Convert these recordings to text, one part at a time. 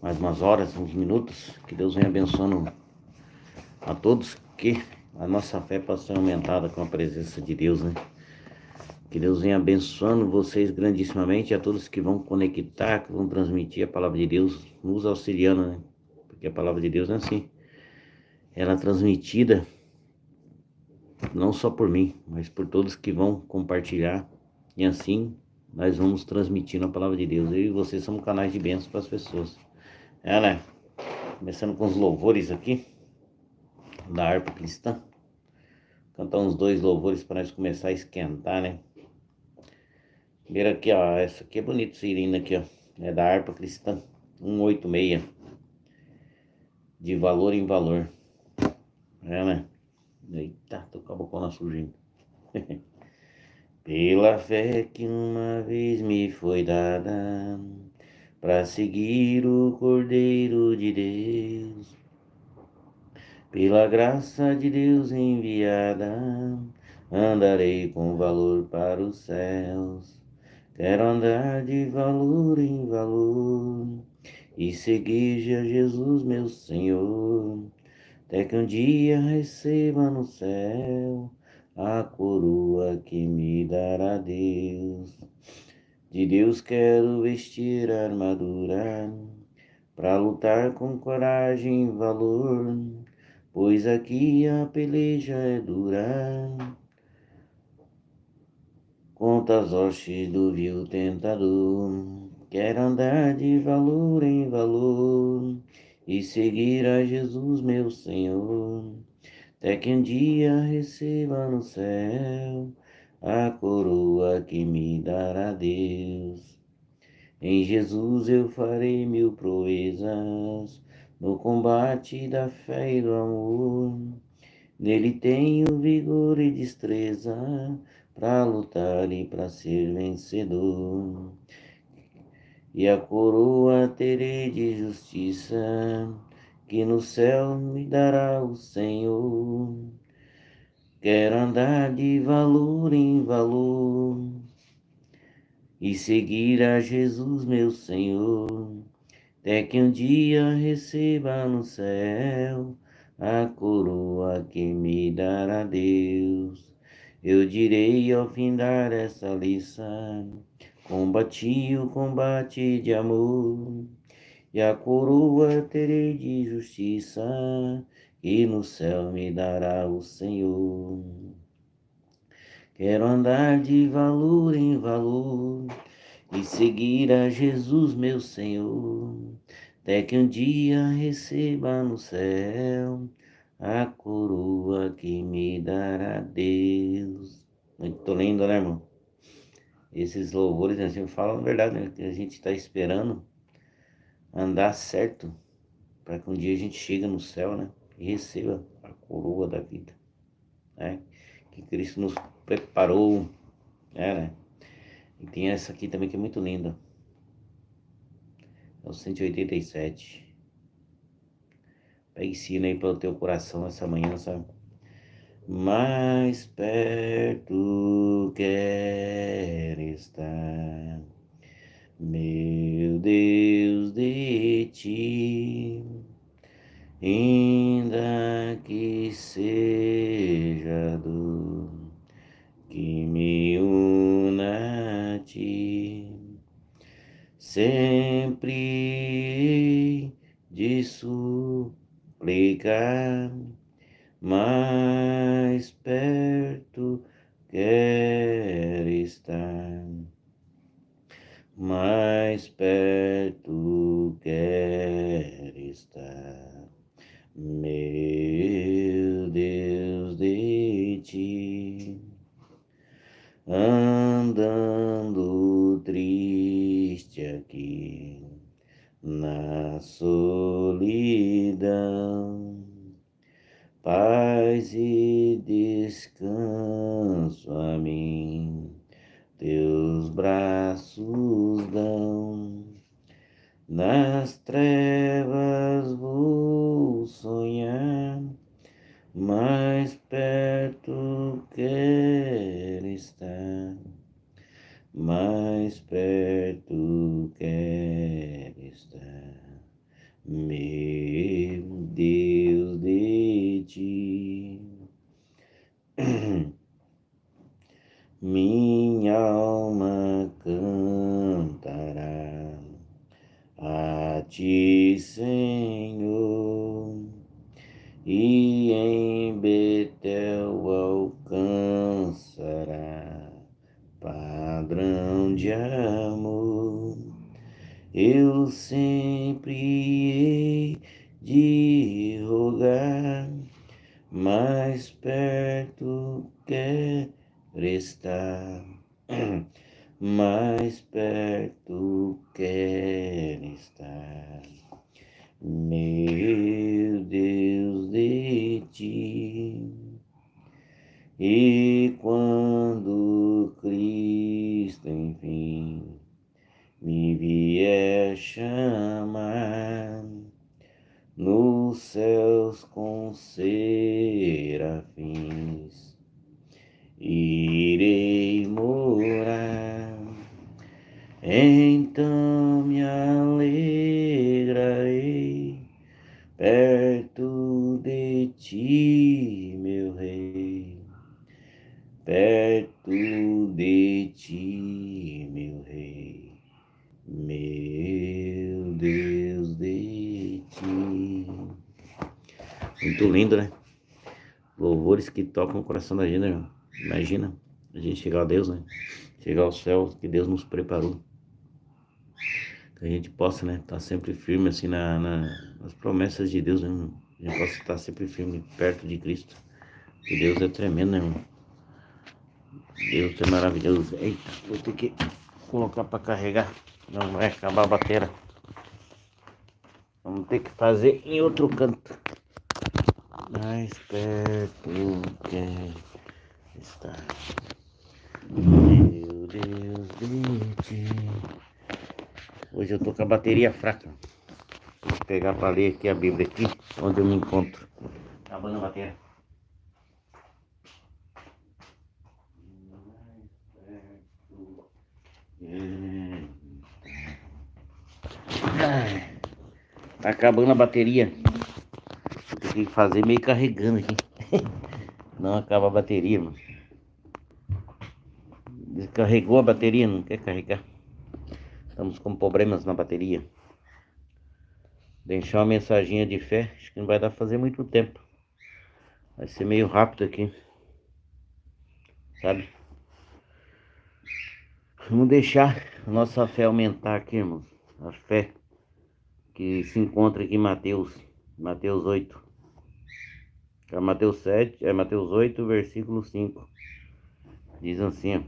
mais umas horas, uns minutos. Que Deus venha abençoando a todos, que a nossa fé possa ser aumentada com a presença de Deus, né? Que Deus venha abençoando vocês grandissimamente, a todos que vão conectar, que vão transmitir a palavra de Deus, nos auxiliando, né? Porque a palavra de Deus é assim, ela é transmitida não só por mim, mas por todos que vão compartilhar, e assim nós vamos transmitindo a palavra de Deus. Eu e vocês somos canais de bênção para as pessoas. Né? Começando com os louvores aqui da harpa cristã. Cantar uns 2 louvores para nós começar a esquentar, né? Primeiro aqui, ó, essa aqui é bonito, esse hino aqui, ó. É da harpa cristã 186, de valor em valor. Né? Eita, tô com a bocona surgindo. Pela fé que uma vez me foi dada, para seguir o Cordeiro de Deus, pela graça de Deus enviada, andarei com valor para os céus. Quero andar de valor em valor e seguir já Jesus meu Senhor, até que um dia receba no céu a coroa que me dará Deus. De Deus quero vestir a armadura, pra lutar com coragem e valor, pois aqui a peleja é dura, contra as hostes do vil tentador. Quero andar de valor em valor e seguir a Jesus meu Senhor, até que um dia receba no céu a coroa que me dará Deus. Em Jesus eu farei 1000 proezas, no combate da fé e do amor. Nele tenho vigor e destreza, para lutar e para ser vencedor. E a coroa terei de justiça, que no céu me dará o Senhor. Quero andar de valor em valor e seguir a Jesus meu Senhor, até que um dia receba no céu a coroa que me dará Deus. Eu direi ao findar essa lição, combati o combate de amor, e a coroa terei de justiça, e no céu me dará o Senhor. Quero andar de valor em valor e seguir a Jesus meu Senhor, até que um dia receba no céu a coroa que me dará Deus. Muito lindo, né, irmão? Esses louvores, né, assim, falam a verdade, né? Que a gente está esperando andar certo, para que um dia a gente chegue no céu, né? E receba a coroa da vida, né? Que Cristo nos preparou, né? E tem essa aqui também que é muito linda. É o 187. Pega ensina aí para o teu coração essa manhã, sabe? Mais perto quero estar, meu Deus, de ti, ainda que seja dor que me una a ti, sempre de suplicar, mais perto quero estar, mais perto quero estar, meu Deus, de ti. Andando triste aqui na solidão, paz e descanso a mim teus braços dão. Nas trevas vou sonhar, mais perto quero estar, mais perto quero estar, meu Deus, de ti. Minha alma cantará a ti, Senhor, e em Betel alcançará padrão de amor. Eu sempre hei de rogar, mais perto quero estar, mais perto quero estar, meu Deus, de ti. E quando Cristo enfim me vier chamar nos céus com serafins, irei morar, então me alegrarei perto de ti, meu rei, perto de ti, meu rei, meu Deus, de ti. Muito lindo, né? Louvores que tocam o coração da gente, né, irmão? Imagina a gente chegar a Deus, né? Chegar ao céu que Deus nos preparou. Que a gente possa, né? Estar sempre firme, assim, nas promessas de Deus, né, irmão? A gente possa estar sempre firme perto de Cristo. Que Deus é tremendo, né, irmão? Deus é maravilhoso. Eita, vou ter que colocar para carregar. Não vai acabar a bateria. Vamos ter que fazer em outro canto. Mais perto quer estar. Meu Deus, de ti. Hoje eu tô com a bateria fraca. Vou pegar para ler aqui a Bíblia aqui, onde eu me encontro. Acabando a bateria. Tá acabando a bateria. Tem que fazer meio carregando aqui. Não acaba a bateria, mano. Descarregou a bateria, não quer carregar. Estamos com problemas na bateria. Deixar uma mensaginha de fé. Acho que não vai dar pra fazer muito tempo. Vai ser meio rápido aqui. Sabe? Vamos deixar a nossa fé aumentar aqui, irmãos. A fé que se encontra aqui em Mateus 8. É Mateus 8, versículo 5. Diz assim, ó.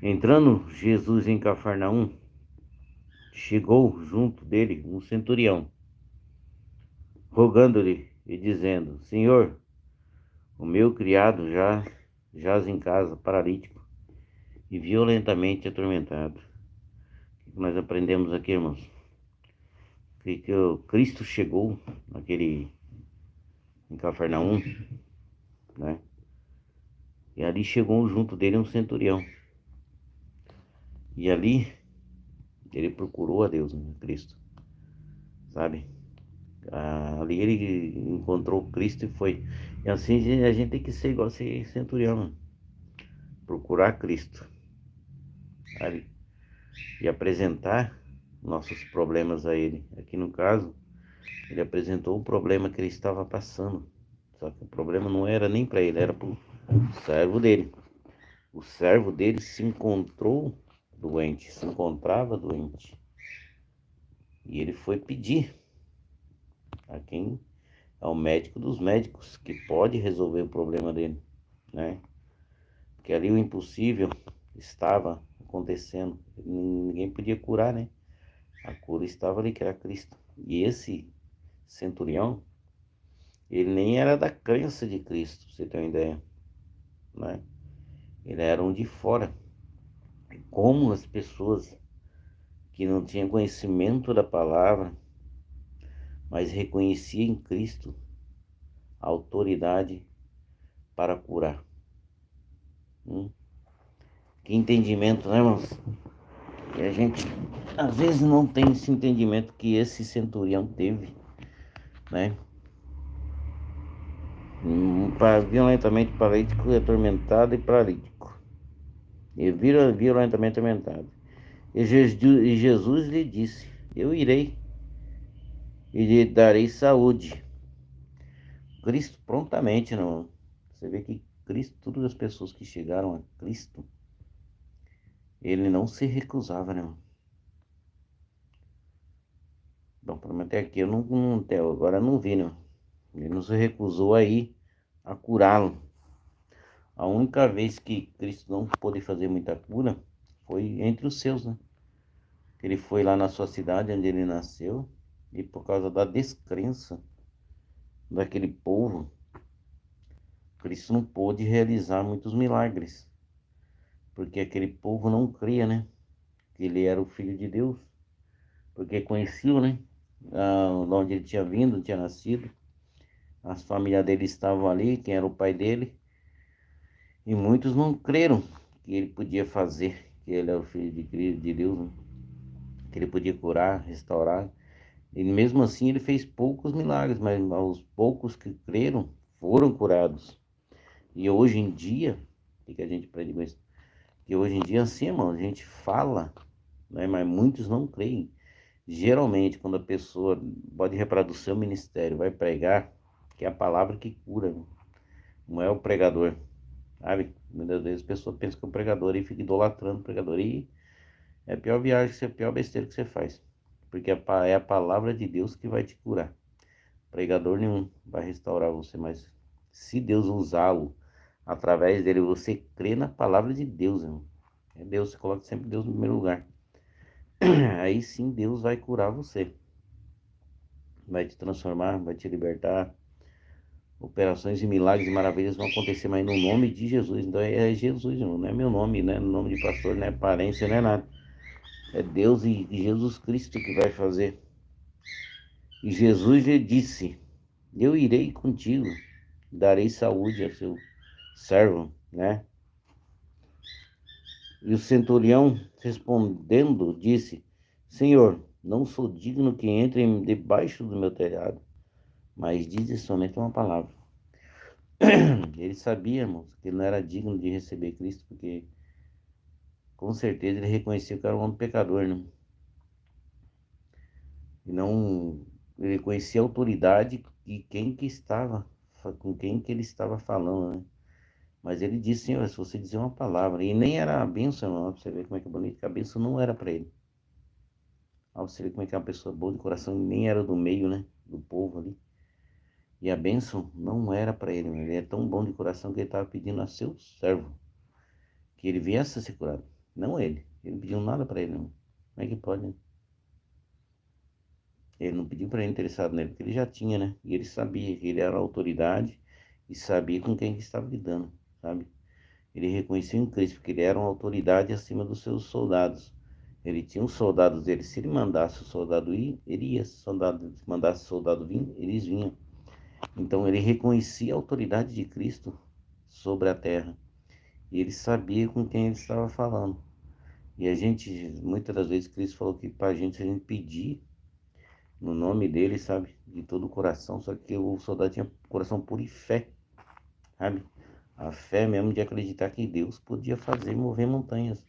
Entrando Jesus em Cafarnaum, chegou junto dele um centurião, rogando-lhe e dizendo: Senhor, o meu criado já jaz em casa, paralítico e violentamente atormentado. O que nós aprendemos aqui, irmãos? Que o Cristo chegou em Cafarnaum, né? E ali chegou junto dele um centurião. E ali ele procurou a Deus, né? Cristo, sabe? Ali ele encontrou Cristo e foi. E assim a gente tem que ser igual esse centurião, né? Procurar Cristo, sabe? E apresentar nossos problemas a Ele. Aqui no caso, ele apresentou o problema que ele estava passando. Só que o problema não era nem para ele, era para o servo dele. O servo dele se encontrou doente, se encontrava doente. E ele foi pedir a quem é o médico dos médicos, que pode resolver o problema dele, né? Porque ali o impossível estava acontecendo. Ninguém podia curar, né? A cura estava ali, que era Cristo. E esse centurião, ele nem era da crença de Cristo, pra você ter uma ideia, né? Ele era um de fora. Como as pessoas que não tinham conhecimento da palavra, mas reconheciam em Cristo a autoridade para curar. Que entendimento, né, irmãos? E a gente, às vezes, não tem esse entendimento que esse centurião teve, né? Violentamente paralítico, atormentado e paralítico. E violentamente atormentado. E Jesus lhe disse: Eu irei e lhe darei saúde. Cristo prontamente, não. Você vê que Cristo, todas as pessoas que chegaram a Cristo, ele não se recusava, não. Bom, pelo menos até aqui eu até agora eu não vi, não. Ele não se recusou a ir a curá-lo. A única vez que Cristo não pôde fazer muita cura foi entre os seus, né? Ele foi lá na sua cidade onde ele nasceu e por causa da descrença daquele povo, Cristo não pôde realizar muitos milagres, porque aquele povo não cria, né? Que ele era o Filho de Deus, porque conheciam, né? Onde ele tinha vindo, tinha nascido, as famílias dele estavam ali, quem era o pai dele, e muitos não creram que ele podia fazer, que ele era o Filho de Deus, né? Que ele podia curar, restaurar. E mesmo assim ele fez poucos milagres, mas os poucos que creram foram curados. E hoje em dia, o que a gente aprende com isso? Que hoje em dia, assim, irmão, a gente fala, né, mas muitos não creem. Geralmente, quando a pessoa pode reparar do seu ministério, vai pregar, que é a palavra que cura, né? Não é o pregador, sabe? Muitas vezes a pessoa pensa que é o pregador e fica idolatrando o pregador. E é a pior viagem, é a pior besteira que você faz. Porque é a palavra de Deus que vai te curar. Pregador nenhum vai restaurar você, mas se Deus usá-lo através dele, você crê na palavra de Deus, irmão. É Deus, você coloca sempre Deus no primeiro lugar. Aí sim Deus vai curar você. Vai te transformar, vai te libertar. Operações e milagres e maravilhas vão acontecer, mas no nome de Jesus. Então é Jesus, irmão. Não é meu nome, né? No nome de pastor, não é aparência, não é nada. É Deus e Jesus Cristo que vai fazer. E Jesus lhe disse: Eu irei contigo, darei saúde a seu servo, né? E o centurião, respondendo, disse: Senhor, não sou digno que entre debaixo do meu telhado, mas dize somente uma palavra. Ele sabia, irmãos, que ele não era digno de receber Cristo, porque com certeza ele reconhecia que era um homem pecador, né? E não, ele conhecia a autoridade e quem que estava, com quem que ele estava falando, né? Mas ele disse, Senhor, se você dizer uma palavra, e nem era a bênção, não, pra você ver como é que é bonito, que a bênção não era para ele. Pra você ver como é que é uma pessoa boa de coração, nem era do meio, né, do povo ali. E a bênção não era para ele, ele é tão bom de coração que ele estava pedindo a seu servo, que ele viesse a ser curado. Não ele, ele não pediu nada para ele, não. Como é que pode, né? Ele não pediu para ele interessado nele, porque ele já tinha, né? E ele sabia que ele era a autoridade e sabia com quem ele estava lidando, sabe? Ele reconhecia em Cristo que ele era uma autoridade acima dos seus soldados. Ele tinha os soldados dele. Se ele mandasse o soldado ir, ele ia. Se mandasse o soldado vir, eles vinham. Então ele reconhecia a autoridade de Cristo sobre a terra. E ele sabia com quem ele estava falando. E a gente, muitas das vezes, Cristo falou que para a gente, se a gente pedir no nome dele, sabe? De todo o coração. Só que o soldado tinha coração puro e fé, sabe? A fé mesmo de acreditar que Deus podia fazer mover montanhas,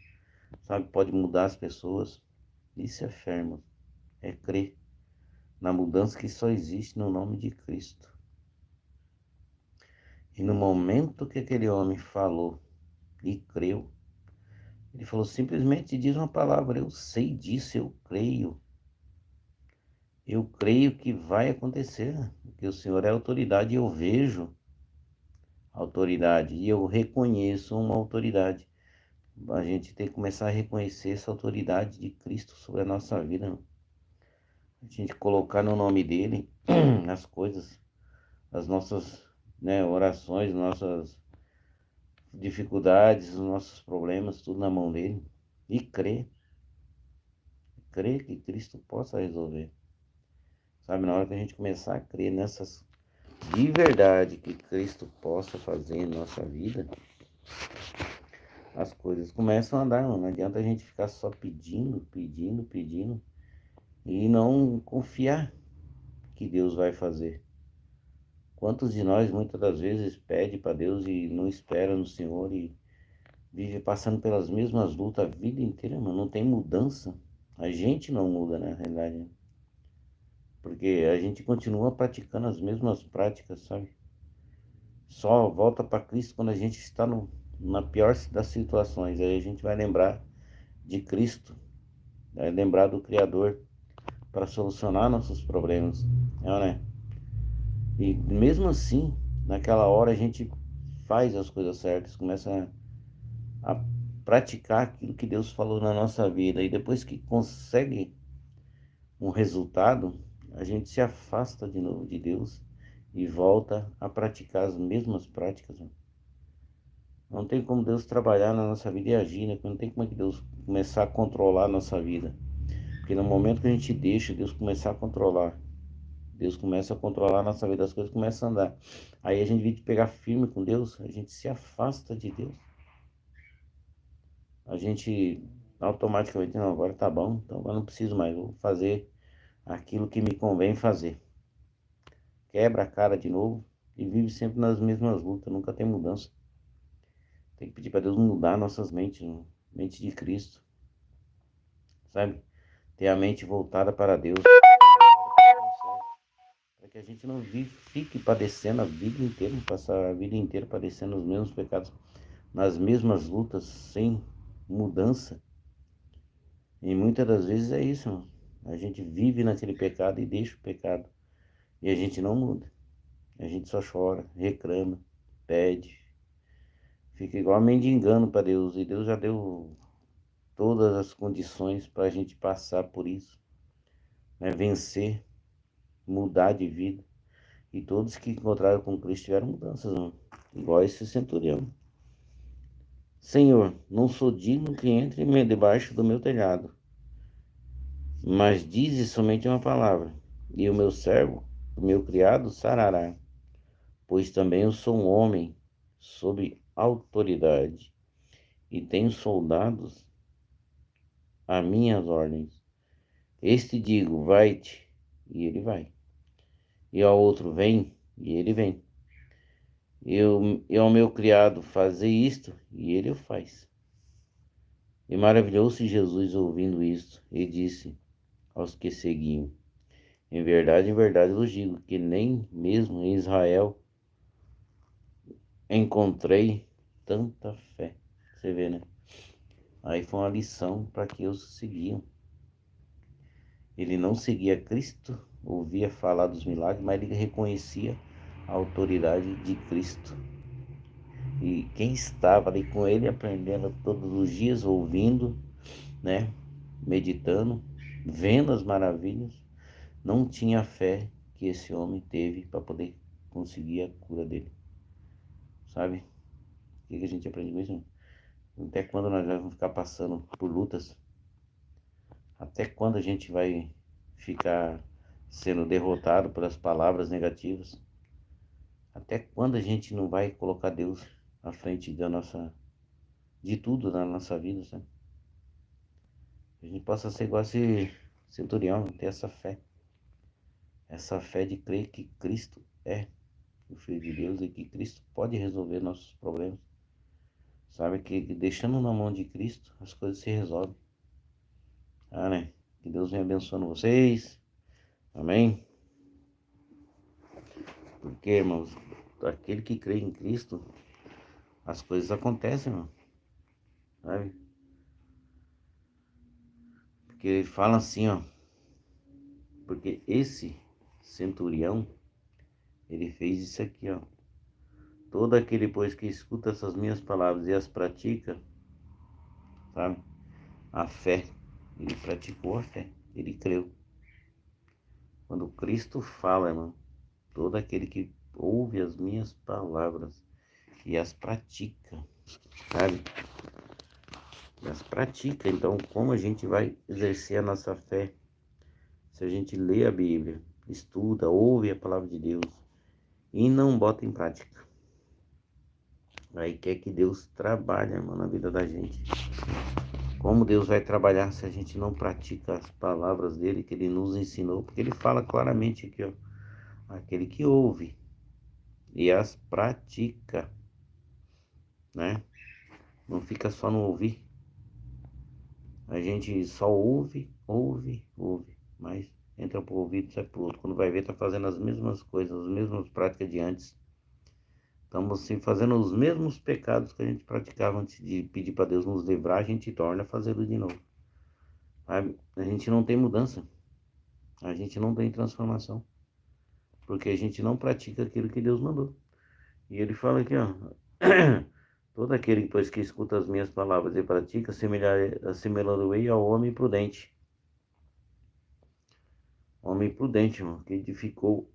sabe? Pode mudar as pessoas. Isso é fé, irmão. É crer na mudança que só existe no nome de Cristo. E no momento que aquele homem falou e creu, ele falou simplesmente, diz uma palavra: eu sei disso, eu creio. Eu creio que vai acontecer, porque o Senhor é autoridade e eu vejo autoridade e eu reconheço uma autoridade. A gente tem que começar a reconhecer essa autoridade de Cristo sobre a nossa vida. A gente colocar no nome dele as coisas, as nossas, né, orações, nossas dificuldades, os nossos problemas, tudo na mão dele. E crer que Cristo possa resolver. Sabe, na hora que a gente começar a crer nessas de verdade que Cristo possa fazer em nossa vida, as coisas começam a andar, mano. Não adianta a gente ficar só pedindo, pedindo, pedindo e não confiar que Deus vai fazer. Quantos de nós muitas das vezes pede para Deus e não espera no Senhor e vive passando pelas mesmas lutas a vida inteira, mano, não tem mudança. A gente não muda, né, na realidade, né? Porque a gente continua praticando as mesmas práticas, sabe? Só volta para Cristo quando a gente está na pior das situações. Aí a gente vai lembrar de Cristo, vai lembrar do Criador para solucionar nossos problemas, né? E mesmo assim, naquela hora a gente faz as coisas certas, começa a praticar aquilo que Deus falou na nossa vida. E depois que consegue um resultado, a gente se afasta de novo de Deus e volta a praticar as mesmas práticas, né? Não tem como Deus trabalhar na nossa vida e agir, né? Não tem como é que Deus começar a controlar a nossa vida. Porque no momento que a gente deixa Deus começar a controlar, Deus começa a controlar a nossa vida, as coisas começam a andar. Aí a gente, em vez de pegar firme com Deus, a gente se afasta de Deus. A gente automaticamente, não, agora tá bom, então agora não preciso mais, vou fazer aquilo que me convém fazer. Quebra a cara de novo e vive sempre nas mesmas lutas, nunca tem mudança. Tem que pedir para Deus mudar nossas mentes, né? Mente de Cristo, sabe? Ter a mente voltada para Deus, para que a gente não fique padecendo a vida inteira, passar a vida inteira padecendo os mesmos pecados, nas mesmas lutas, sem mudança. E muitas das vezes é isso, mano. A gente vive naquele pecado e deixa o pecado. E a gente não muda. A gente só chora, reclama, pede. Fica igual mendigando para Deus. E Deus já deu todas as condições para a gente passar por isso, né? Vencer, mudar de vida. E todos que encontraram com Cristo tiveram mudanças, mano. Igual esse centurião. Senhor, não sou digno que entre debaixo do meu telhado, mas dize somente uma palavra, e o meu servo, o meu criado, sarará. Pois também eu sou um homem sob autoridade, e tenho soldados a minhas ordens. Este digo, vai-te, e ele vai. E ao outro, vem, e ele vem. E ao meu criado, fazer isto, e ele o faz. E maravilhou-se Jesus ouvindo isto, e disse aos que seguiam, em verdade vos digo, que nem mesmo em Israel encontrei tanta fé. Você vê, né? Aí foi uma lição para que os seguiam. Ele não seguia Cristo, ouvia falar dos milagres, mas ele reconhecia a autoridade de Cristo. E quem estava ali com ele, aprendendo todos os dias, ouvindo, né, meditando, vendo as maravilhas, não tinha a fé que esse homem teve para poder conseguir a cura dele. Sabe? O que a gente aprende com isso? Até quando nós vamos ficar passando por lutas? Até quando a gente vai ficar sendo derrotado pelas palavras negativas? Até quando a gente não vai colocar Deus à frente de tudo na nossa vida, sabe? A gente possa ser igual esse centurião, ter essa fé de crer que Cristo é o Filho de Deus e que Cristo pode resolver nossos problemas. Sabe que deixando na mão de Cristo, as coisas se resolvem. Ah, né? Que Deus venha abençoando vocês. Amém? Porque, irmãos, aquele que crê em Cristo, as coisas acontecem, mano. Sabe? Porque ele fala assim, ó. Porque esse centurião, ele fez isso aqui, ó. Todo aquele, pois, que escuta essas minhas palavras e as pratica, sabe? A fé. Ele praticou a fé. Ele creu. Quando Cristo fala, irmão, todo aquele que ouve as minhas palavras e as pratica, sabe? E as pratica. Então, como a gente vai exercer a nossa fé? Se a gente lê a Bíblia, estuda, ouve a palavra de Deus e não bota em prática. Aí quer que Deus trabalhe, irmão, na vida da gente. Como Deus vai trabalhar se a gente não pratica as palavras dele que ele nos ensinou? Porque ele fala claramente aqui, ó, aquele que ouve e as pratica, né? Não fica só no ouvir. A gente só ouve, ouve, ouve, mas entra pro ouvido e sai pro outro. Quando vai ver, tá fazendo as mesmas coisas, as mesmas práticas de antes. Estamos assim, fazendo os mesmos pecados que a gente praticava antes de pedir para Deus nos livrar, a gente torna a fazê-lo de novo. A gente não tem mudança, a gente não tem transformação, porque a gente não pratica aquilo que Deus mandou. E ele fala aqui, ó, todo aquele pois que escuta as minhas palavras e pratica, assemelhando-ei ao homem prudente. Homem prudente, irmão, que edificou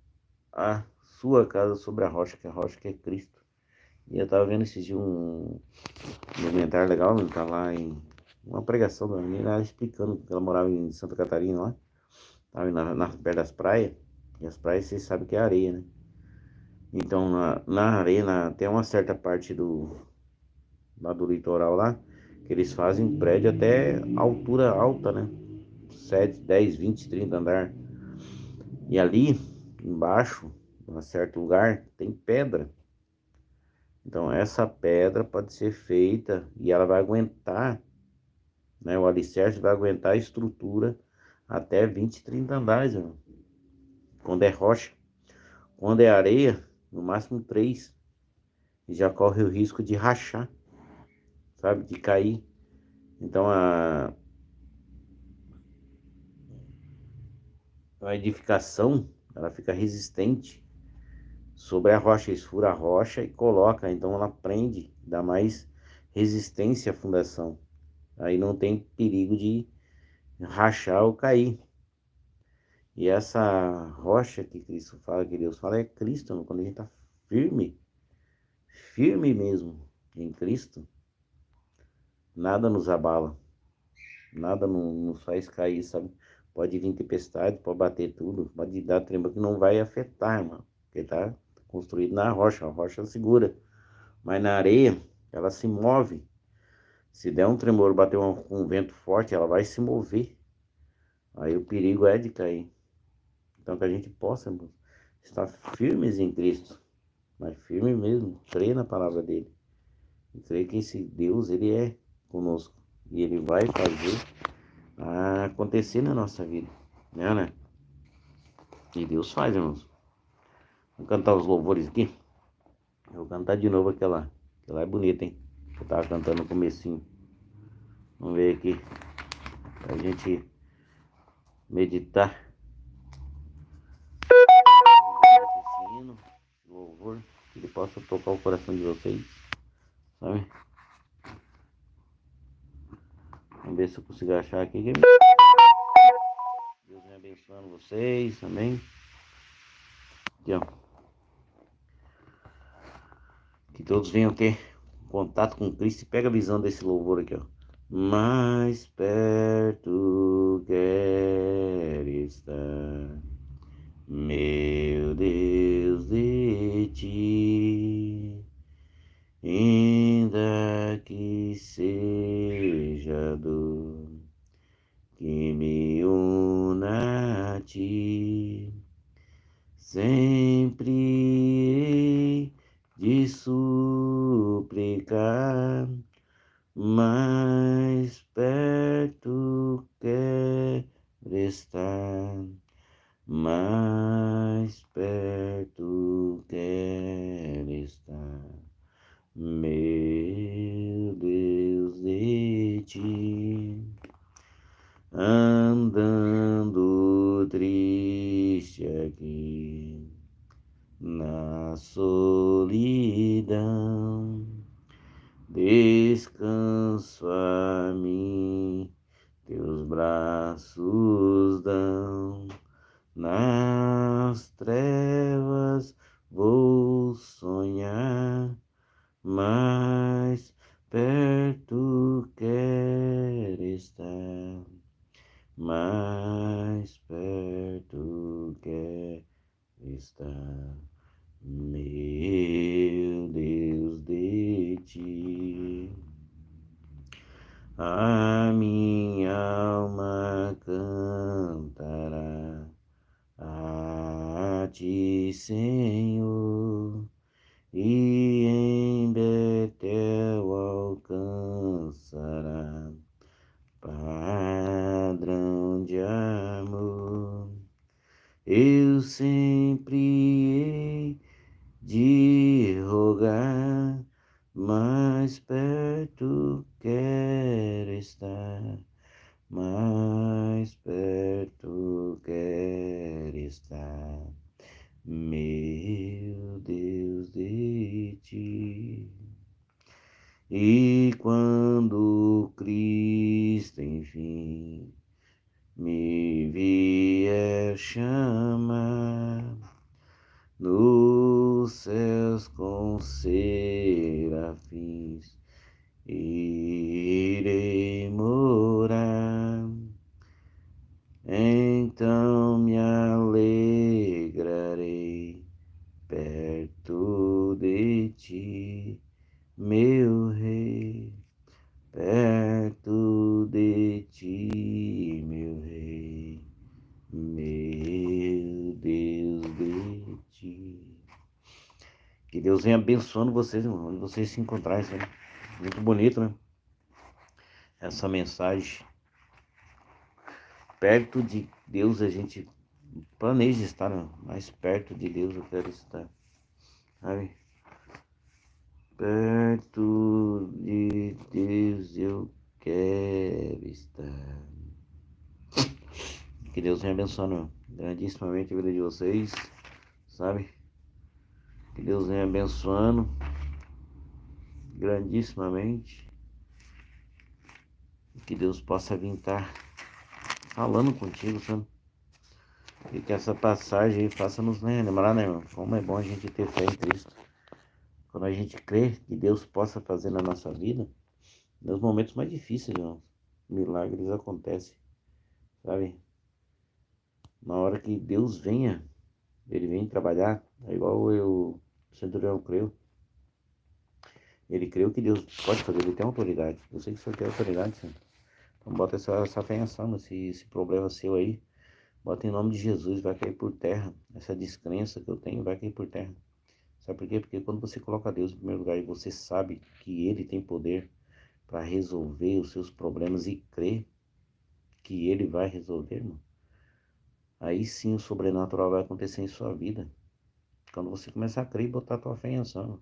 a sua casa sobre a rocha, que a rocha que é Cristo. E eu tava vendo esses dias um documentário legal, ele tá lá em uma pregação da menina, ela explicando que ela morava em Santa Catarina lá, tava perto das praias, e as praias vocês sabem que é areia, né? Então na areia tem uma certa parte lá do litoral lá, que eles fazem prédio até altura alta, né? 7, 10, 20, 30 andar. E ali embaixo, em um certo lugar, tem pedra. Então essa pedra pode ser feita e ela vai aguentar, né? O alicerce vai aguentar a estrutura até 20, 30 andares, irmão. Quando é rocha. Quando é areia, no máximo 3. E já corre o risco de rachar, sabe? De cair. Então a edificação, ela fica resistente sobre a rocha. Esfura a rocha e coloca. Então ela prende, dá mais resistência à fundação. Aí não tem perigo de rachar ou cair. E essa rocha que Cristo fala, que Deus fala, é Cristo. Quando a gente está firme, firme mesmo em Cristo, nada nos abala, nada nos faz cair, sabe? Pode vir tempestade, pode bater tudo, pode dar tremor que não vai afetar, irmão, porque está construído na rocha, a rocha segura. Mas na areia, ela se move. Se der um tremor, bater um vento forte, ela vai se mover. Aí o perigo é de cair. Então que a gente possa, irmão, estar firmes em Cristo, mas firme mesmo, crer na palavra dele. E crer que esse Deus, ele é conosco. E ele vai fazer acontecer na nossa vida, né? E Deus faz, irmãos. Vamos cantar os louvores aqui. Eu vou cantar de novo aquela. Aquela é bonita, hein? Eu tava cantando no comecinho. Vamos ver aqui. Pra gente meditar. Esse hino, esse louvor. Que ele possa tocar o coração de vocês. Sabe? Vamos ver se eu consigo achar aqui. Deus me abençoando vocês, amém. Aqui, ó. Que todos venham ter contato com Cristo e pega a visão desse louvor aqui, ó. Mais perto quero estar, meu Deus, de ti, ainda que seja dor que me una a ti, sempre hei de suplicar, mais perto quero estar, mais perto quero estar, meu Deus, de ti. Andando triste aqui na solidão, descanso a mim, teus braços dão. Nas trevas vou sonhar, mais perto quero estar, mais perto quero estar, meu Deus, de A minha alma cantará a ti, Senhor, e em Betel alcançará padrão de amor. Eu sempre hei de rogar, mais perto quero estar, mais perto quero estar, meu Deus, de ti. E quando Cristo enfim me vier chamar nos céus com serafins, irei morar. Então me alegrarei perto de ti, meu Rei, perto de ti, meu Rei, meu Deus, de ti. Que Deus venha abençoando vocês, irmão, onde vocês se encontrarem, sabe? Muito bonito, né? Essa mensagem. Perto de Deus a gente planeja estar, né? Mais perto de Deus eu quero estar, sabe? Perto de Deus eu quero estar. Que Deus venha abençoando grandissimamente a vida de vocês, sabe? Que Deus venha abençoando grandissimamente. Que Deus possa vir estar falando contigo, sabe? E que essa passagem aí faça nos lembrar, né, irmão? Como é bom a gente ter fé em Cristo. Quando a gente crê que Deus possa fazer na nossa vida, nos momentos mais difíceis, irmão, milagres acontecem, sabe? Na hora que Deus venha, Ele vem trabalhar, é igual o centurião creu. Ele creu que Deus pode fazer, Ele tem autoridade. Eu sei que o Senhor tem autoridade, Senhor. Então bota essa fé em ação, esse problema seu aí. Bota em nome de Jesus, vai cair por terra. Essa descrença que eu tenho vai cair por terra. Sabe por quê? Porque quando você coloca Deus em primeiro lugar e você sabe que Ele tem poder para resolver os seus problemas e crê que Ele vai resolver, irmão, aí sim o sobrenatural vai acontecer em sua vida. Quando você começar a crer e botar a tua fé em ação.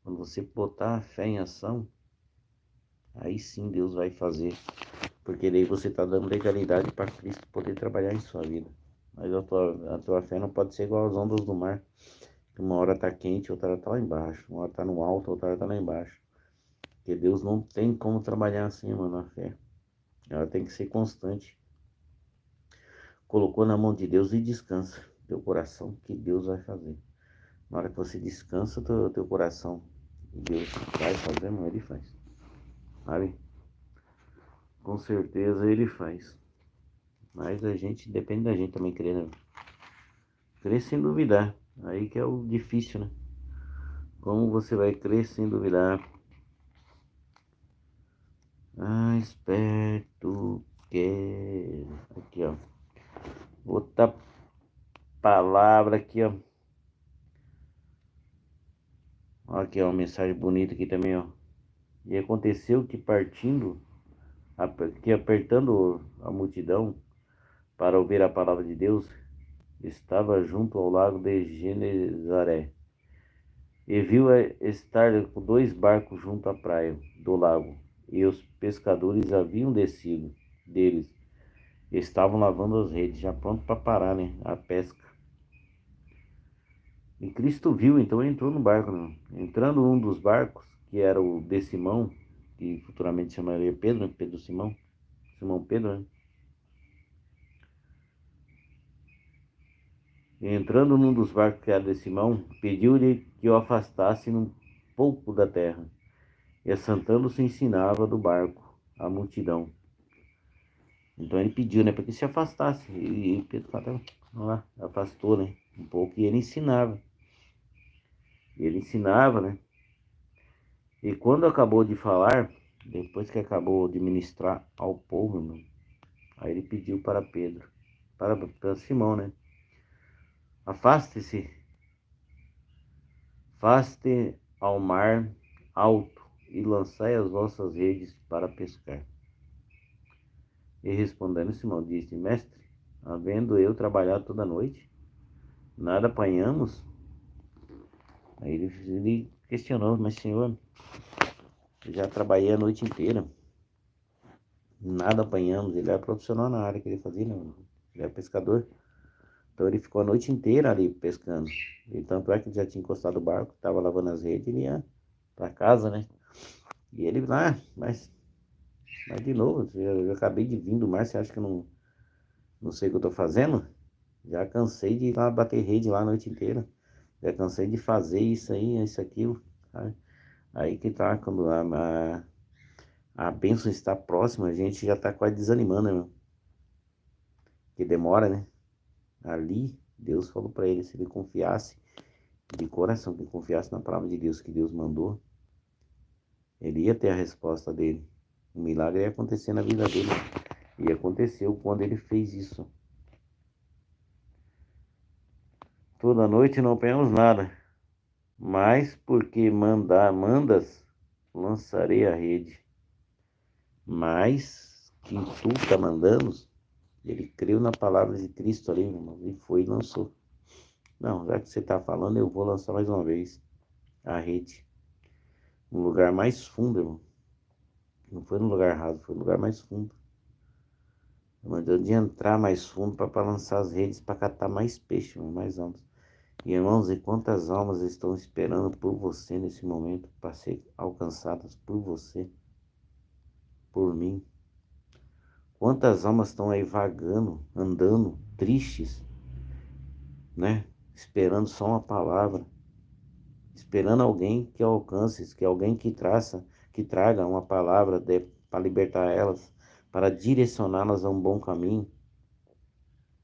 Quando você botar a fé em ação, aí sim Deus vai fazer. Porque daí você está dando legalidade para Cristo poder trabalhar em sua vida. Mas a tua fé não pode ser igual às ondas do mar. Que uma hora está quente, outra hora está lá embaixo. Uma hora está no alto, outra hora está lá embaixo. Porque Deus não tem como trabalhar assim, mano, a fé. Ela tem que ser constante. Colocou na mão de Deus e descansa teu coração, que Deus vai fazer. Na hora que você descansa teu coração, Deus vai fazer, não, Ele faz. Sabe? Com certeza Ele faz. Mas a gente, depende da gente também crer, né? Crer sem duvidar. Aí que é o difícil, né? Como você vai crer sem duvidar? Mais perto que... Aqui, ó. Outra palavra aqui, ó. Aqui, ó, uma mensagem bonita aqui também, ó. E aconteceu que apertando a multidão para ouvir a palavra de Deus, estava junto ao lago de Genezaré. E viu estar com 2 barcos junto à praia do lago, e os pescadores haviam descido deles. Estavam lavando as redes, já pronto para parar, né? A pesca. E Cristo viu, então entrou no barco, né? Entrando um dos barcos, que era o de Simão, que futuramente chamaria Pedro, né? Pedro Simão, Simão Pedro, né? E entrando num dos barcos que era de Simão, pediu-lhe que o afastasse um pouco da terra. E assentando-se ensinava do barco a multidão. Então ele pediu, né, para que se afastasse. E Pedro falou, vamos lá, afastou, né, um pouco. E ele ensinava. Ele ensinava, né. E quando acabou de falar, Depois que acabou de ministrar ao povo, irmão, aí ele pediu para Pedro, para Simão, né? Afaste-se, afaste ao mar alto e lançai as vossas redes para pescar. E respondendo Simão disse, mestre, havendo eu trabalhado toda a noite, nada apanhamos. Aí ele questionou, mas senhor, eu já trabalhei a noite inteira, nada apanhamos. Ele era profissional na área que ele fazia, não. Ele era pescador. Então ele ficou a noite inteira ali pescando. E tanto é que ele já tinha encostado o barco, estava lavando as redes, ele ia para casa, né? E ele lá, mas de novo, eu acabei de vir do mar, você acha que eu não sei o que eu tô fazendo? Já cansei de ir lá bater rede lá a noite inteira. Já cansei de fazer isso aí, isso, aquilo. Sabe? Aí que tá, quando a bênção está próxima, a gente já tá quase desanimando, né, meu? Que demora, né? Ali, Deus falou para ele, se ele confiasse de coração, que confiasse na palavra de Deus que Deus mandou, ele ia ter a resposta dele. O milagre ia acontecer na vida dele. E aconteceu quando ele fez isso. Toda noite não apanhamos nada, mas porque mandas, lançarei a rede. Mas quem tu está mandando, ele creu na palavra de Cristo ali, meu irmão, e foi e lançou. Não, já que você está falando, eu vou lançar mais uma vez a rede. No lugar mais fundo, irmão. Não foi no lugar raso, foi no lugar mais fundo. Mandou de entrar mais fundo para lançar as redes para catar mais peixe, mais altos. E irmãos, e quantas almas estão esperando por você nesse momento para ser alcançadas por você, por mim? Quantas almas estão aí vagando, andando, tristes, né? Esperando só uma palavra, esperando alguém que alcance, que alguém que traga uma palavra para libertar elas, para direcioná-las a um bom caminho,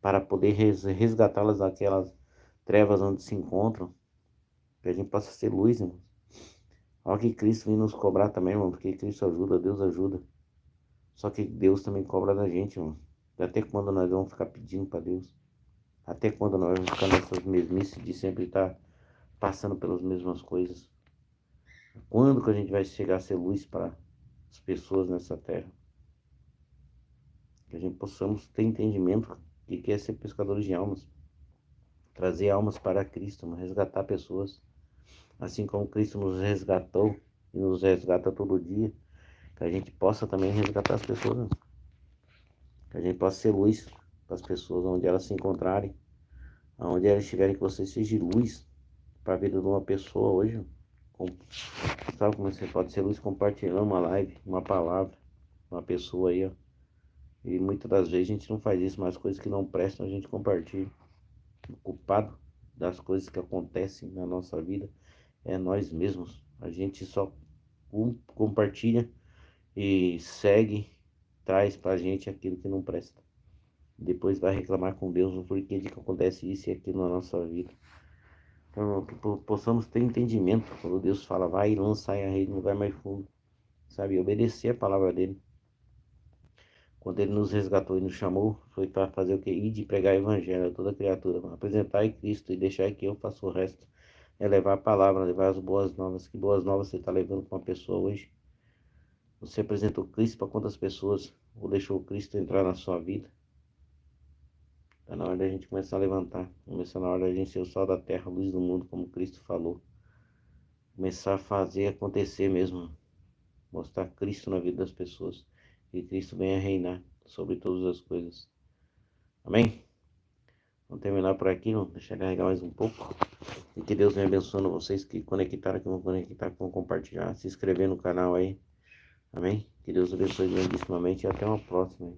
para poder resgatá-las daquelas trevas onde se encontram, que a gente possa ser luz, irmão. Olha que Cristo vem nos cobrar também, irmão, porque Cristo ajuda, Deus ajuda. Só que Deus também cobra da gente, irmão. Até quando nós vamos ficar pedindo para Deus? Até quando nós vamos ficar nessas mesmices de sempre estar passando pelas mesmas coisas? Quando que a gente vai chegar a ser luz para as pessoas nessa terra? Que a gente possamos ter entendimento de que é ser pescadores de almas. Trazer almas para Cristo, resgatar pessoas. Assim como Cristo nos resgatou e nos resgata todo dia. Que a gente possa também resgatar as pessoas. Que a gente possa ser luz para as pessoas onde elas se encontrarem. Onde elas estiverem, que você seja luz para a vida de uma pessoa hoje. Sabe como você pode ser luz compartilhando uma live, uma palavra, uma pessoa aí, ó. E muitas das vezes a gente não faz isso, mas coisas que não prestam a gente compartilha. O culpado das coisas que acontecem na nossa vida é nós mesmos. A gente só compartilha e segue, traz pra gente aquilo que não presta. Depois vai reclamar com Deus o porquê de que acontece isso e aquilo na nossa vida. Então, que possamos ter entendimento quando Deus fala, vai e lança a rede no lugar mais fundo, sabe? Obedecer a palavra dele. Quando ele nos resgatou e nos chamou, foi para fazer o que? Ir de pregar o evangelho a toda criatura, apresentar em Cristo e deixar que eu faça o resto. É levar a palavra, levar as boas novas. Que boas novas você está levando para uma pessoa hoje? Você apresentou Cristo para quantas pessoas? Ou deixou Cristo entrar na sua vida? Está na hora da gente começar a levantar. Começar na hora da gente ser o sal da terra, a luz do mundo, como Cristo falou. Começar a fazer acontecer mesmo. Mostrar Cristo na vida das pessoas. Que Cristo venha reinar sobre todas as coisas. Amém? Vamos terminar por aqui, vamos deixar carregar mais um pouco. E que Deus venha abençoando vocês que conectaram, que vão conectar, que vão compartilhar, se inscrever no canal aí. Amém? Que Deus abençoe grandissimamente e até uma próxima.